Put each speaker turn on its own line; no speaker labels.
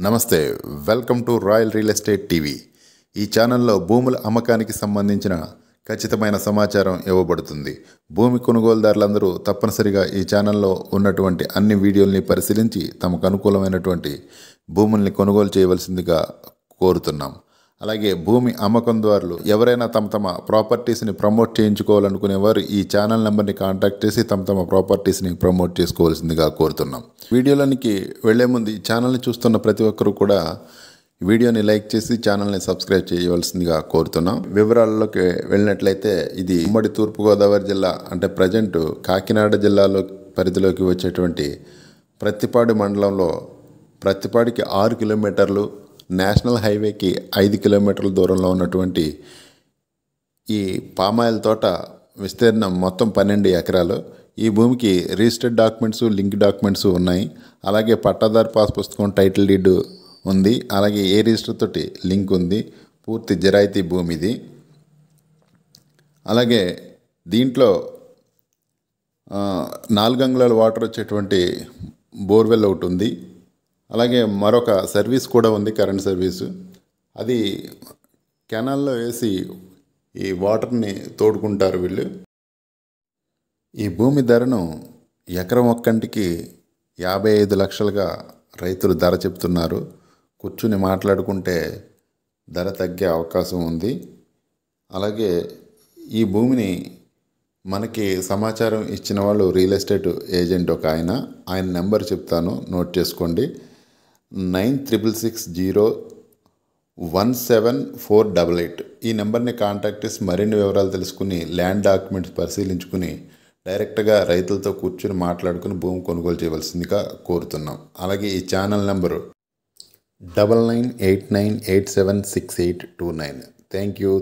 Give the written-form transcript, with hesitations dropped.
నమస్తే, welcome to royal real estate TV. ఈ ఛానల్లో భూముల అమ్మకానికి సంబంధించిన ఖచ్చితమైన సమాచారం ఇవ్వబడుతుంది. భూమి కొనుగోలుదారులందరూ తప్పనిసరిగా ఈ ఛానల్లో ఉన్నటువంటి అన్ని వీడియోల్ని పరిశీలించి తమకు అనుకూలమైనటువంటి భూముల్ని కొనుగోలు చేయవలసిందిగా కోరుతున్నాం. అలాగే భూమి అమ్మకందారులు ఎవరైనా తమ ప్రాపర్టీస్ని ప్రమోట్ చేయించుకోవాలనుకునేవారు ఈ ఛానల్ నెంబర్ని కాంటాక్ట్ చేసి తమ ప్రాపర్టీస్ని ప్రమోట్ చేసుకోవాల్సిందిగా కోరుతున్నాం. వీడియోలోనికి వెళ్లే ముందు ఈ ఛానల్ని చూస్తున్న ప్రతి ఒక్కరూ కూడా వీడియోని లైక్ చేసి ఛానల్ని సబ్స్క్రైబ్ చేయవలసిందిగా కోరుతున్నాం. వివరాల్లోకి వెళ్ళినట్లయితే ఇది ఉమ్మడి తూర్పుగోదావరి జిల్లా అంటే ప్రజెంట్ కాకినాడ జిల్లాలో పరిధిలోకి వచ్చేటువంటి ప్రత్తిపాడు మండలంలో ప్రత్తిపాడికి 6 కిలోమీటర్లు, నేషనల్ హైవేకి 5 కిలోమీటర్ల దూరంలో ఉన్నటువంటి ఈ పామాయిల్ తోట విస్తీర్ణం మొత్తం 12 ఎకరాలు. ఈ భూమికి రిజిస్టర్డ్ డాక్యుమెంట్స్, లింక్ డాక్యుమెంట్స్ ఉన్నాయి. అలాగే పట్టాదారు పాస్ పుస్తకం, టైటిల్ డీడ్ ఉంది. అలాగే ఏ రిజిస్టర్ తోటి లింక్ ఉంది. పూర్తి జిరాయితీ భూమి ఇది. అలాగే దీంట్లో 4 అంగుళాల వాటర్ వచ్చేటువంటి బోర్వెల్ ఒకటి ఉంది. అలాగే మరొక సర్వీస్ కూడా ఉంది, కరెంట్ సర్వీసు. అది కెనాల్లో వేసి ఈ వాటర్ని తోడుకుంటారు వీళ్ళు. ఈ భూమి ధరను ఎకరం ఒక్కంటికి 55 లక్షలుగా రైతులు ధర చెప్తున్నారు. కూర్చుని మాట్లాడుకుంటే ధర తగ్గే అవకాశం ఉంది. అలాగే ఈ భూమిని మనకి సమాచారం ఇచ్చిన వాళ్ళు రియల్ ఎస్టేట్ ఏజెంట్ ఒక ఆయన నెంబర్ చెప్తాను, నోట్ చేసుకోండి. 96601748. ఈ నెంబర్ని కాంటాక్ట్ చేసి మరిన్ని వివరాలు తెలుసుకుని ల్యాండ్ డాక్యుమెంట్స్ పరిశీలించుకుని డైరెక్ట్గా రైతులతో కూర్చుని మాట్లాడుకుని భూమి కొనుగోలు చేయవలసిందిగా కోరుతున్నాం. అలాగే ఈ ఛానల్ నెంబరు 9989876829. Thank you.